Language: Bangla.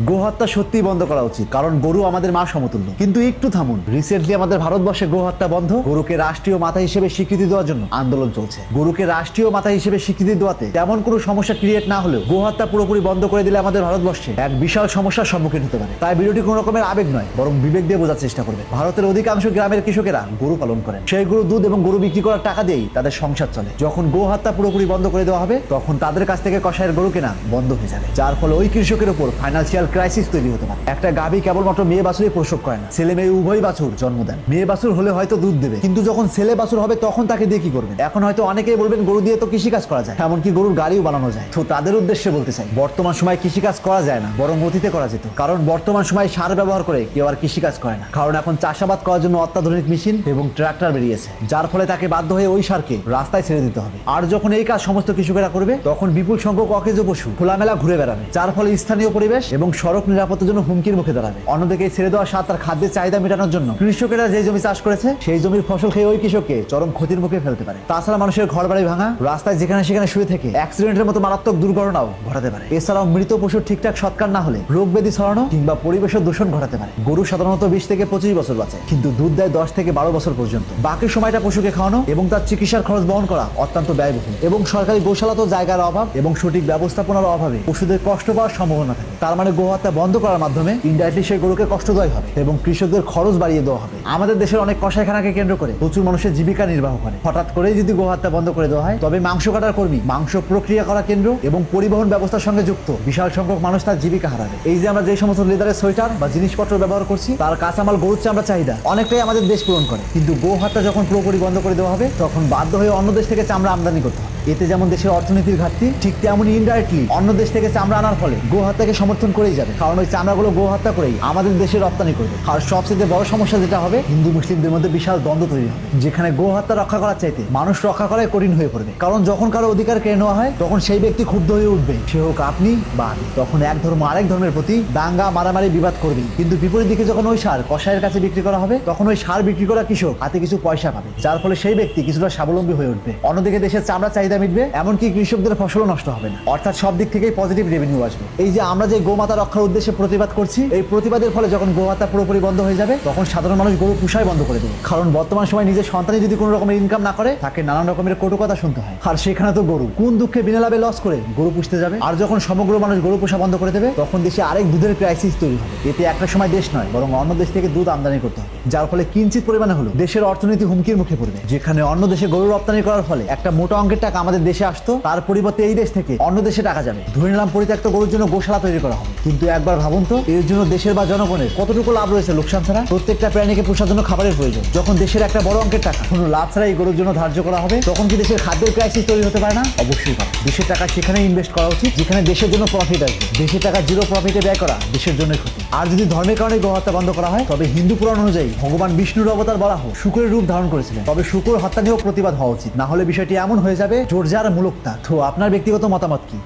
গোহত্যা সত্যিই বন্ধ করা উচিত, কারণ গরু আমাদের মা সমতুল্য। কিন্তু একটু থামুন, রিসেন্টলি আমাদের ভারতবর্ষে গোহত্যা বন্ধ, গরুকে রাষ্ট্রীয় মাতা হিসেবে স্বীকৃতি দেওয়ার জন্য আন্দোলন চলছে। গরুকে রাষ্ট্রীয় মাতা হিসেবে স্বীকৃতি দেওয়াতে তেমন কোনো সমস্যা ক্রিয়েট না হলেও গোহত্যা পুরোপুরি বন্ধ করে দিলে আমাদের ভারতবর্ষে এক বিশাল সমস্যার সম্মুখীন হতে পারে। তাই ভিডিওটি কোনো রকমের আবেগ নয়, বরং বিবেক দিয়ে বোঝার চেষ্টা করবে। ভারতের অধিকাংশ গ্রামের কৃষকেরা গরু পালন করেন, সেই গরু দুধ এবং গরু বিক্রি করার টাকা দিয়েই তাদের সংসার চলে। যখন গোহত্যা পুরোপুরি বন্ধ করে দেওয়া হবে, তখন তাদের কাছ থেকে কষায়ের গরু কেনা বন্ধ হয়ে যাবে, যার ফলে ওই কৃষকের উপর ফাইন্যান্সিয়াল ক্রাইসিস তৈরি হতে পারে। একটা গাভী কেবলমাত্র মেয়ে বাছুরই প্রসব করে না, ছেলে মেয়ে উভয় বাছুর জন্ম দেন। মেয়ে বাছুর হলে হয়তো দুধ দেবে, কিন্তু যখন ছেলে বাছুর হবে তখন তাকে দিয়ে কি করবেন? এখন হয়তো অনেকেই বলবেন গরু দিয়ে তো কৃষিকাজ করা যায়, এমনকি গরুর গাড়িও বানানো যায়। তো তাদের উদ্দেশ্যে বলতে চাই, বর্তমান সময় কৃষিকাজ করা যায় না, বরং অতীতে করা যেত। কারণ বর্তমান সময় সার ব্যবহার করে কেউ আর কৃষিকাজ করে না, কারণ এখন চাষাবাদ করার জন্য অত্যাধুনিক মেশিন এবং ট্রাক্টর বেরিয়েছে, যার ফলে তাকে বাধ্য হয়ে ওই সারকে রাস্তায় ছেড়ে দিতে হবে। আর যখন এই কাজ সমস্ত কৃষকেরা করবে, তখন বিপুল সংখ্যক অকেজ পশু খোলামেলা ঘুরে বেড়াবে, যার ফলে স্থানীয় পরিবেশ এবং সড়ক নিরাপত্তার জন্য হুমকির মুখে দাঁড়াবে। অন্যদিকে ছেড়ে দেওয়া সার তার খাদ্যের চাহিদা মেটানোর জন্য কৃষকেরা যে জমি চাষ করেছে, সেই জমির ফসল খেয়ে ওই কৃষককে চরম ক্ষতির মুখে ফেলতে পারে। তাছাড়া মানুষের ঘর বাড়ি ভাঙা, রাস্তায় যেখানে সেখানে শুয়ে থেকে অ্যাক্সিডেন্টের মতো মারাত্মক দুর্ঘটনাও ঘটাতে পারে। এছাড়াও মৃত পশুর ঠিকঠাক সৎকার না হলে রোগ ব্যাধি ছড়ানো কিংবা পরিবেশের দূষণ ঘটাতে পারে। গরু সাধারণত 20 থেকে 25 বছর বাঁচে, কিন্তু দুধ দেয় 10 থেকে 12 বছর পর্যন্ত। বাকি সময়টা পশুকে খাওয়ানো এবং তার চিকিৎসার খরচ বহন করা অত্যন্ত ব্যয়বহুল, এবং সরকারি গোশালাতেও জায়গার অভাব এবং সঠিক ব্যবস্থাপনার অভাবে পশুদের কষ্ট পাওয়ার সম্ভাবনা থাকে। তার মানে গোহত্যা বন্ধ করার মাধ্যমে ইনডাইরেক্টলি সেই গরুকে কষ্ট দেওয়া হবে এবং কৃষকদের খরচ বাড়িয়ে দেওয়া হবে। আমাদের দেশের অনেক কসাইখানাকে কেন্দ্র করে প্রচুর মানুষের জীবিকা নির্বাহ করে। হঠাৎ করেই যদি গোহত্যা বন্ধ করে দেওয়া হয়, তবে মাংস কাটার কর্মী, মাংস প্রক্রিয়া করা কেন্দ্র এবং পরিবহন ব্যবস্থার সঙ্গে যুক্ত বিশাল সংখ্যক মানুষ তার জীবিকা হারাবে। এই যে আমরা যে সমস্ত লেদারের সোয়েটার বা জিনিসপত্র ব্যবহার করছি, তার কাঁচামাল গরুর চামড়া চাহিদা অনেকটাই আমাদের দেশ পূরণ করে। কিন্তু গোহত্যা যখন পুরোপুরি বন্ধ করে দেওয়া হবে, তখন বাধ্য হয়ে অন্য দেশ থেকে চামড়া আমদানি করতে হবে। এতে যেমন দেশের অর্থনীতির ঘাটতি, ঠিক তেমনই ইনডাইরেক্টলি অন্য দেশ থেকে চামড়া আনার ফলে গোহত্যাকে সমর্থন করেই যাবে, কারণ ওই চামড়াগুলো গোহত্যা করেই আমাদের দেশে রপ্তানি করবে। আর সবচেয়ে বড় সমস্যা যেটা হবে, হিন্দু মুসলিমদের মধ্যে বিশাল দ্বন্দ্ব তৈরি হবে, যেখানে গোহত্যা রক্ষা করার চাইতে মানুষ রক্ষা করাই কঠিন হয়ে পড়বে। কারণ যখন কারো অধিকার কেড়ে নেওয়া হয়, তখন সেই ব্যক্তি ক্ষুব্ধ হয়ে উঠবে, সে হোক আপনি বা আমি। তখন এক ধর্ম আরেক ধর্মের প্রতি দাঙ্গা মারামারি বিবাদ করবে। কিন্তু বিপরীত দিকে যখন ওই সার কসাইয়ের কাছে বিক্রি করা হবে, তখন ওই সার বিক্রি করা কৃষক হাতে কিছু পয়সা পাবে, যার ফলে সেই ব্যক্তি কিছুটা স্বাবলম্বী হয়ে উঠবে। অন্যদিকে দেশের চামড়া চাহিদা মিটবে, এমনকি কৃষকদের ফসলও নষ্ট হবে না। অর্থাৎ সব দিক থেকেই পজিটিভ রেভিনিউ আসবে। এই যে আমরা যে গোমাতা রক্ষার উদ্দেশ্যে প্রতিবাদ করছি, এই প্রতিবাদের ফলে যখন গোহত্যা পুরোপুরি বন্ধ হয়ে যাবে, তখন সাধারণ মানুষ গরু পুষাই বন্ধ করে দেবে। কারণ বর্তমান সময় নিজের সন্তানই যদি কোনো রকমের ইনকাম না করে, তাকে নানান রকমের কটু কথা শুনতে হয়। আর সেখানে তো গরু কোন দুঃখে বিনা লাভে লস করে গরু পুষতে যাবে? আর যখন সমগ্র মানুষ গরু পোষা বন্ধ করে দেবে, তখন দেশে আরেক দুধের ক্রাইসিস তৈরি হবে। এতে একটা সময় দেশ নয়, বরং অন্য দেশ থেকে দুধ আমদানি করতে হবে, যার ফলে কিঞ্চিত পরিমাণে হলো দেশের অর্থনীতি হুমকির মুখে পড়বে। যেখানে অন্য দেশে গরু রপ্তানি করার ফলে একটা মোটা অঙ্কের টাকা আমাদের দেশে আসতো, তার পরিবর্তে এই দেশ থেকে অন্য দেশে টাকা যাবে। ধরে নিলাম পরিত্যক্ত গরুর জন্য গোশালা তৈরি করা হবে, কিন্তু একবার ভাবুন তো, এর জন্য দেশের বা জনগণের কতটুকু লাভ রয়েছে লোকসান ছাড়া? প্রত্যেকটা প্রাণীকে পোষার জন্য খাবারের প্রয়োজন। যখন দেশের একটা বড় অঙ্কের টাকা কোনো লাভ ছাড়া এই গরুর জন্য ধার্য করা হবে, তখন কি দেশের খাদ্যের ক্রাইসিস তৈরি হতে পারে না? অবশ্যই পারে। দেশের টাকা সেখানে ইনভেস্ট করা উচিত যেখানে দেশের জন্য প্রফিট আসবে। দেশের টাকা জিরো প্রফিটে ব্যয় করা দেশের জন্য ক্ষতি। আর যদি ধর্মের কারণে গোহত্যা বন্ধ করা হয়, তবে হিন্দু পুরাণ অনুযায়ী ভগবান বিষ্ণুর অবতার বরাহ শুকরের রূপ ধারণ করেছিলেন, তবে শুকর হত্যা নিয়েও প্রতিবাদ হওয়া উচিত। না হলে বিষয়টি এমন হয়ে যাবে জোরজার মুলুকতা। তো আপনার ব্যক্তিগত মতামত কি?